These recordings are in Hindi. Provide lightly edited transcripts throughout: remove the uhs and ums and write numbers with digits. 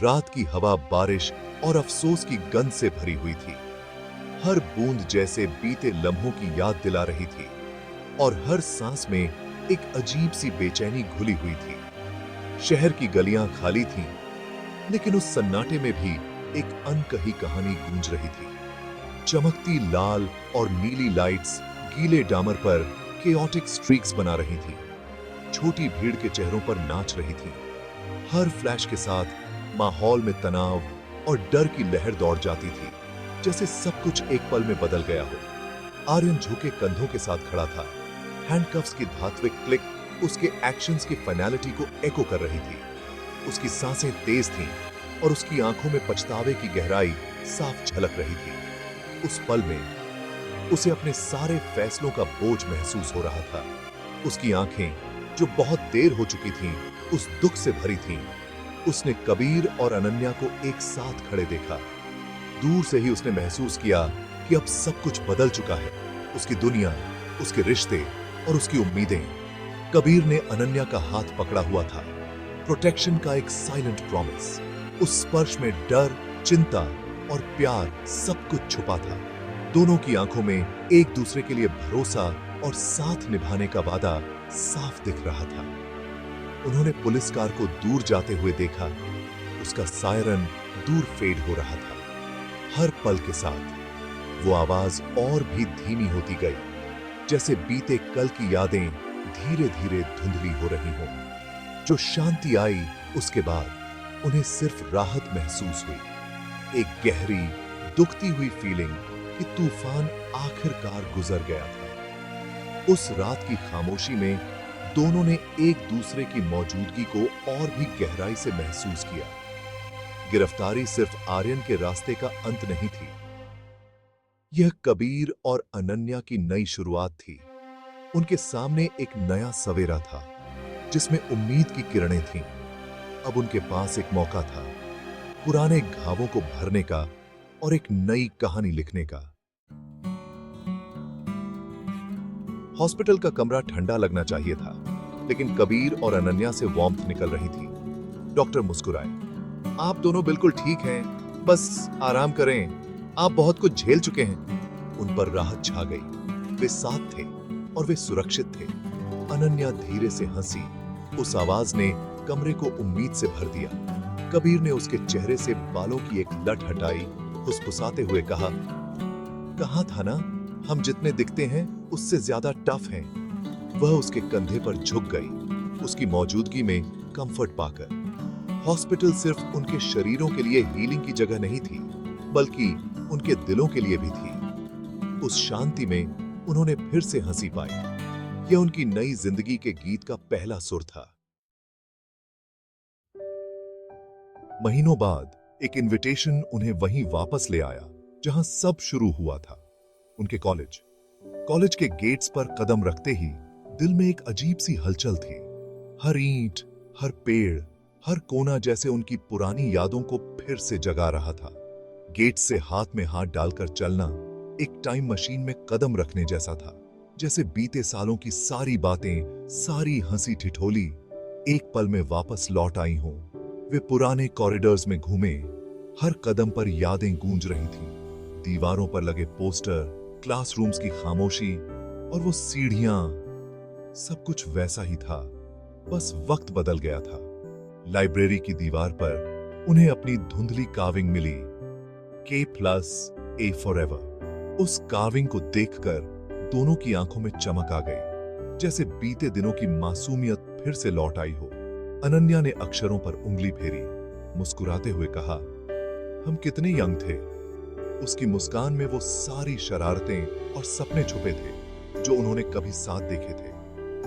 रात की हवा बारिश और अफसोस की गंध से भरी हुई थी। हर बूंद जैसे बीते लम्हों की याद दिला रही थी और हर सांस में एक अजीब सी बेचैनी घुली हुई थी। शहर की गलियां खाली थीं, लेकिन उस सन्नाटे में भी एक अनकही कहानी गूंज रही थी। चमकती लाल और नीली लाइट्स गीले डामर पर केओटिक स्ट्रीक्स बना रही थी। छोटी भीड़ के चेहरों पर नाच रही थी। हर फ्लैश के साथ माहौल में तनाव और डर की लहर दौड़ जाती थी, जैसे सब कुछ एक पल में बदल गया हो। आर्यन झुके कंधों के साथ खड़ा था। हैंडकफ्स की धात्विक क्लिक उसके एक्शंस की फाइनलिटी को एको कर रही थी। उसकी सांसें तेज थीं और उसकी आंखों में पछतावे की गहराई साफ झलक रही थी। उस पल में उसे अपने सारे फैसलों का बोझ महसूस हो रहा था। उसकी आंखें, जो बहुत देर हो चुकी थीं, उस दुख से भरी थीं। उसने कबीर और अनन्या को एक साथ खड़े देखा। दूर से ही उसने महसूस किया कि अब सब कुछ बदल चुका है। उसकी दुनिया, उसके रिश्ते और उसकी उम्मीदें। कबीर ने अनन्या का हाथ पकड़ा हुआ था, प्रोटेक्शन का एक साइलेंट प्रॉमिस। उस स्पर्श में डर, चिंता और प्यार सब कुछ छुपा था। दोनों की आंखों में एक दूसरे के लिए भरोसा और साथ निभाने का वादा साफ दिख रहा था। उन्होंने पुलिस कार को दूर जाते हुए देखा। उसका सायरन दूर फेड हो रहा था। हर पल के साथ वो आवाज और भी धीमी होती गई, जैसे बीते कल की यादें धीरे धीरे धुंधली हो रही हों। जो शांति आई उसके बाद उन्हें सिर्फ राहत महसूस हुई, एक गहरी दुखती हुई फीलिंग कि तूफान आखिरकार गुजर गया था। उस रात की खामोशी में दोनों ने एक दूसरे की मौजूदगी को और भी गहराई से महसूस किया। गिरफ्तारी सिर्फ आर्यन के रास्ते का अंत नहीं थी, यह कबीर और अनन्या की नई शुरुआत थी। उनके सामने एक नया सवेरा था, जिसमें उम्मीद की किरणें थीं। अब उनके पास एक मौका था, पुराने घावों को भरने का और एक नई कहानी लिखने का। हॉस्पिटल का कमरा ठंडा लगना चाहिए था, लेकिन कबीर और अनन्या से वार्मथ निकल रही थी। डॉक्टर मुस्कुराए। आप दोनों बिल्कुल ठीक हैं, बस आराम करें, आप बहुत कुछ झेल चुके हैं। उन पर राहत छा गई। वे साथ थे और वे सुरक्षित थे। अनन्या धीरे से हंसी। उस आवाज ने कमरे को उम्मीद से भर दिया। कबीर ने उसके चेहरे से बालों की एक लट हटाई, फुसफुसाते हुए कहा, कहा था ना, हम जितने दिखते हैं उससे ज्यादा टफ हैं। वह उसके कंधे पर झुक गई, उसकी मौजूदगी में कंफर्ट पाकर। हॉस्पिटल सिर्फ उनके शरीरों के लिए हीलिंग की जगह नहीं थी, बल्कि उनके दिलों के लिए भी थी। उस शांति में उन्होंने फिर से हंसी पाई। यह उनकी नई जिंदगी के गीत का पहला सुर था। महीनों बाद एक इनविटेशन उन्हें वहीं वापस ले आया जहां सब शुरू हुआ था, उनके कॉलेज। कॉलेज के गेट्स पर कदम रखते ही दिल में एक अजीब सी हलचल थी। हर ईंट, हर पेड़, हर कोना जैसे उनकी पुरानी यादों को फिर से जगा रहा था। गेट से हाथ में हाथ डालकर चलना एक टाइम मशीन में कदम रखने जैसा था, जैसे बीते सालों की सारी बातें, सारी हंसी ठिठोली एक पल में वापस लौट आई हों। वे पुराने कॉरिडोर्स में घूमे। हर कदम पर यादें गूंज रही थीं। दीवारों पर लगे पोस्टर, क्लासरूम्स की खामोशी और वो सीढ़ियां, सब कुछ वैसा ही था, बस वक्त बदल गया था। लाइब्रेरी की दीवार पर उन्हें अपनी धुंधली कार्विंग मिली, K+A forever। उस कार्विंग को देखकर दोनों की आंखों में चमक आ गई, जैसे बीते दिनों की मासूमियत फिर से लौट आई हो। अनन्या ने अक्षरों पर उंगली फेरी, मुस्कुराते हुए कहा, हम कितने यंग थे। उसकी मुस्कान में वो सारी शरारतें और सपने छुपे थे जो उन्होंने कभी साथ देखे थे।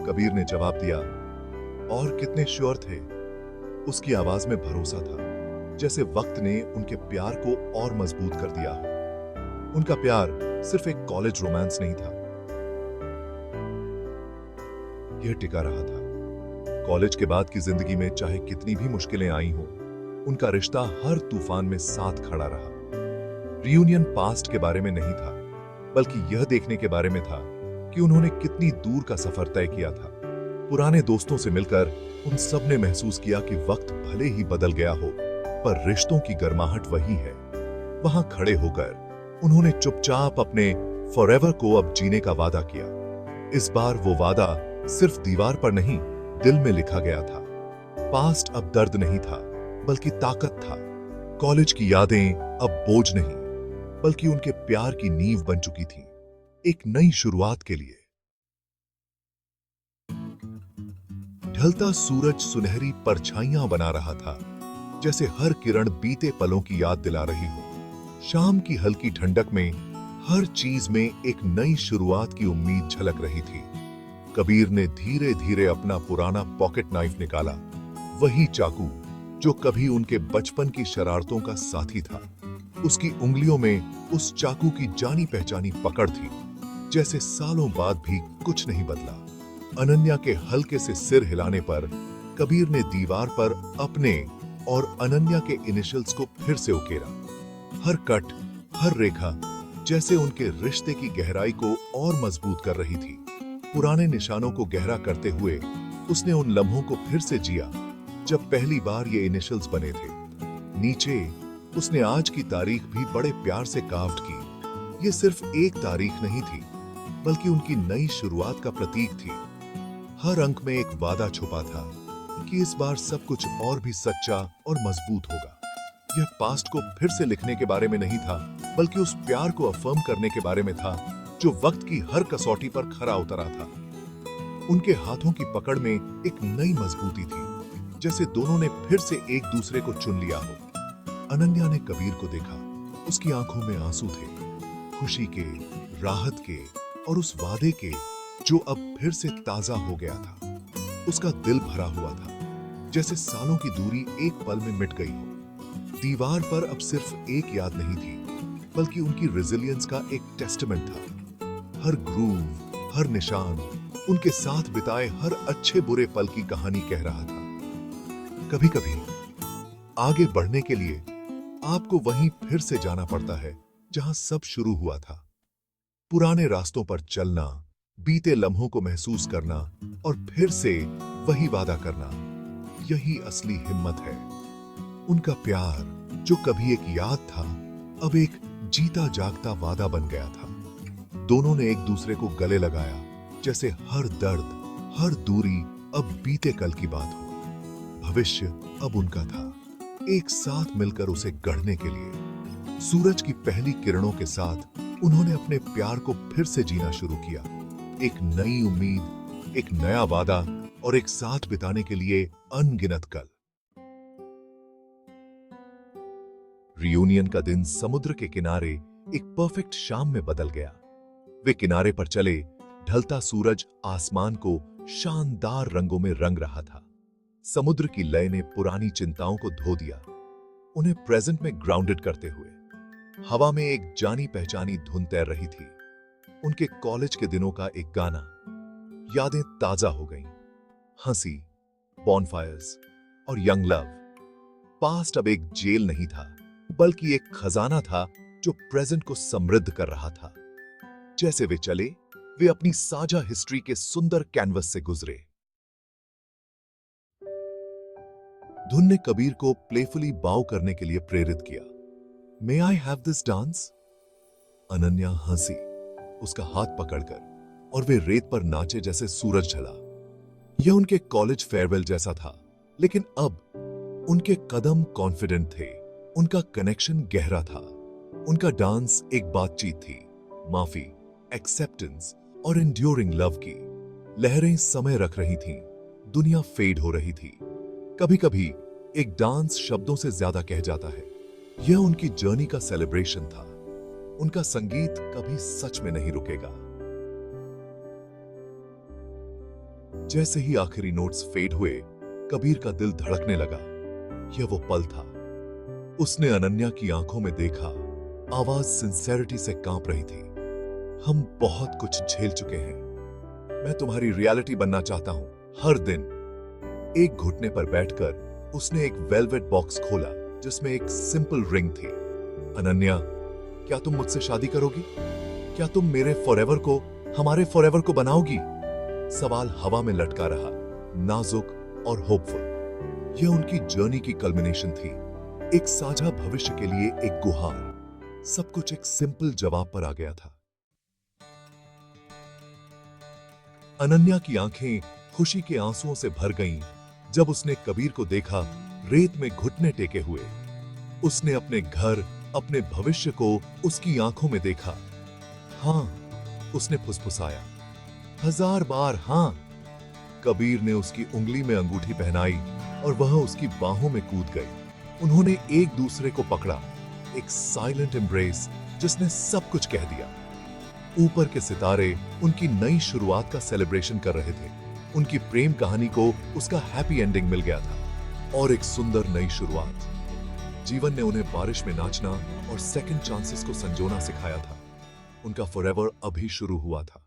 कबीर ने जवाब दिया, और कितने श्योर थे। उसकी आवाज में भरोसा था, जैसे वक्त ने उनके प्यार को और मजबूत कर दिया हो। उनका प्यार सिर्फ एक कॉलेज रोमांस नहीं था, यह टिका रहा था। कॉलेज के बाद की जिंदगी में चाहे कितनी भी मुश्किलें आई हों, उनका रिश्ता हर तूफान में साथ खड़ा रहा। रियूनियन पास्ट के बारे में नहीं था, बल्कि यह देखने के बारे में था कि उन्होंने कितनी दूर का सफर तय किया था। पुराने दोस्तों से मिलकर उन सब ने महसूस किया कि वक्त भले ही बदल गया हो, पर रिश्तों की गर्माहट वही है। वहां खड़े होकर उन्होंने चुपचाप अपने फॉरएवर को अब जीने का वादा किया। इस बार वो वादा सिर्फ दीवार पर नहीं, दिल में लिखा गया था। पास्ट अब दर्द नहीं था, बल्कि ताकत था। कॉलेज की यादें अब बोझ नहीं, बल्कि उनके प्यार की नींव बन चुकी थी, एक नई शुरुआत के लिए। ढलता सूरज सुनहरी परछाइयां बना रहा था, जैसे हर किरण बीते पलों की याद दिला रही हो। शाम की हल्की ठंडक में हर चीज में एक नई शुरुआत की उम्मीद झलक रही थी। कबीर ने धीरे धीरे अपना पुराना पॉकेट नाइफ निकाला, वही चाकू जो कभी उनके बचपन की शरारतों का साथी था। उसकी उंगलियों में उस चाकू की जानी पहचानी पकड़ थी, जैसे सालों बाद भी कुछ नहीं बदला। अनन्या के हल्के से सिर हिलाने पर कबीर ने दीवार पर अपने और अनन्या के इनिशियल्स को फिर से उकेरा। हर कट, हर रेखा जैसे उनके रिश्ते की गहराई को और मजबूत कर रही थी। पुराने निशानों को गहरा करते हुए उसने उन लम्हों को फिर से जिया जब पहली बार ये इनिशियल्स बने थे। नीचे उसने आज की तारीख भी बड़े प्यार से कार्व की। ये सिर्फ एक तारीख नहीं थी, बल्कि उनकी नई शुरुआत का प्रतीक थी। हर अंक में एक वादा छुपा था कि इस बार सब कुछ और भी सच्चा और मजबूत होगा। यह पास्ट को फिर से लिखने के बारे में नहीं था, बल्कि उस प्यार को अफर्म करने के बारे में था जो वक्त की हर कसौटी पर खरा उतरा था। उनके हाथों की पकड़ में एक नई मजबूती थी, जैसे दोनों ने फिर से एक दूसरे को चुन लिया हो। अनन्या ने कबीर को देखा, उसकी आंखों में आंसू थे, खुशी के, राहत के और उस वादे के जो अब फिर से ताजा हो गया था। उसका दिल भरा हुआ था, जैसे सालों की दूरी एक पल में मिट गई हो। दीवार पर अब सिर्फ एक याद नहीं थी, बल्कि उनकी रेजिलियंस का एक टेस्टामेंट था। हर ग्रूव, हर निशान, उनके साथ बिताए हर अच्छे बुरे पल की कहानी कह रहा था। कभी कभी आगे बढ़ने के लिए आपको वहीं फिर से जाना पड़ता है जहां सब शुरू हुआ था। पुराने रास्तों पर चलना, बीते लम्हों को महसूस करना और फिर से वही वादा करना, यही असली हिम्मत है। उनका प्यार जो कभी एक याद था, अब एक जीता जागता वादा बन गया था। दोनों ने एक दूसरे को गले लगाया, जैसे हर दर्द, हर दूरी अब बीते कल की बात हो। भविष्य अब उनका था, एक साथ मिलकर उसे गढ़ने के लिए। सूरज की पहली किरणों के साथ उन्होंने अपने प्यार को फिर से जीना शुरू किया। एक नई उम्मीद, एक नया वादा और एक साथ बिताने के लिए अनगिनत कल। रियूनियन का दिन समुद्र के किनारे एक परफेक्ट शाम में बदल गया। वे किनारे पर चले, ढलता सूरज आसमान को शानदार रंगों में रंग रहा था। समुद्र की लय ने पुरानी चिंताओं को धो दिया, उन्हें प्रेजेंट में ग्राउंडेड करते हुए। हवा में एक जानी पहचानी धुन तैर रही थी, उनके कॉलेज के दिनों का एक गाना। यादें ताजा हो गईं, हंसी, बॉनफायर्स और यंग लव। पास्ट अब एक जेल नहीं था, बल्कि एक खजाना था जो प्रेजेंट को समृद्ध कर रहा था। जैसे वे चले, वे अपनी साझा हिस्ट्री के सुंदर कैनवस से गुजरे। धुन ने कबीर को प्लेफुली बाव करने के लिए प्रेरित किया। May I have this dance? Ananya हंसी, उसका हाथ पकड़कर, और वे रेत पर नाचे जैसे सूरज ढला। यह उनके कॉलेज फेयरवेल जैसा था, लेकिन अब उनके कदम कॉन्फिडेंट थे, उनका कनेक्शन गहरा था। उनका डांस एक बातचीत थी, माफी, एक्सेप्टेंस और एंड्योरिंग लव की। लहरें समय रख रही थीं, दुनिया फेड हो रही थी। कभी कभी एक डांस शब्दों से ज्यादा कह जाता है। यह उनकी जर्नी का सेलिब्रेशन था। उनका संगीत कभी सच में नहीं रुकेगा। जैसे ही आखिरी नोट्स फेड हुए, कबीर का दिल धड़कने लगा। यह वो पल था। उसने अनन्या की आंखों में देखा, आवाज सिंसेरिटी से कांप रही थी। हम बहुत कुछ झेल चुके हैं। मैं तुम्हारी रियलिटी बनना चाहता हूं, हर दिन। एक घुटने पर बैठकर उसने एक वेलवेट बॉक्स खोला, जिसमें एक सिंपल रिंग थी। अनन्या, क्या तुम मुझसे शादी करोगी? क्या तुम मेरे फॉरएवर को, हमारे फॉरएवर को बनाओगी? सवाल हवा में लटका रहा, नाजुक और होपफुल। यह उनकी जर्नी की कल्मिनेशन थी, एक साझा भविष्य के लिए एक गुहार, सब कुछ एक सिंपल जवाब पर आ गया था। अनन्या की आंखें खुशी के आंसुओं से भर गईं जब उसने कबीर को देखा रेत में घुटने टेके हुए। उसने अपने घर, अपने भविष्य को उसकी आंखों में देखा। हां, उसने फुसफुसाया, 1000 बार हां। कबीर ने उसकी उंगली में अंगूठी पहनाई और वह उसकी बाहों में कूद गए। उन्होंने एक दूसरे को पकड़ा, एक साइलेंट एम्ब्रेस जिसने सब कुछ कह दिया। ऊपर के सितारे उनकी नई शुरुआत का सेलिब्रेशन कर रहे थे। उनकी प्रेम कहानी को उसका हैप्पी एंडिंग मिल गया था और एक सुंदर नई शुरुआत। जीवन ने उन्हें बारिश में नाचना और सेकंड चांसेस को संजोना सिखाया था। उनका फॉरएवर अभी शुरू हुआ था।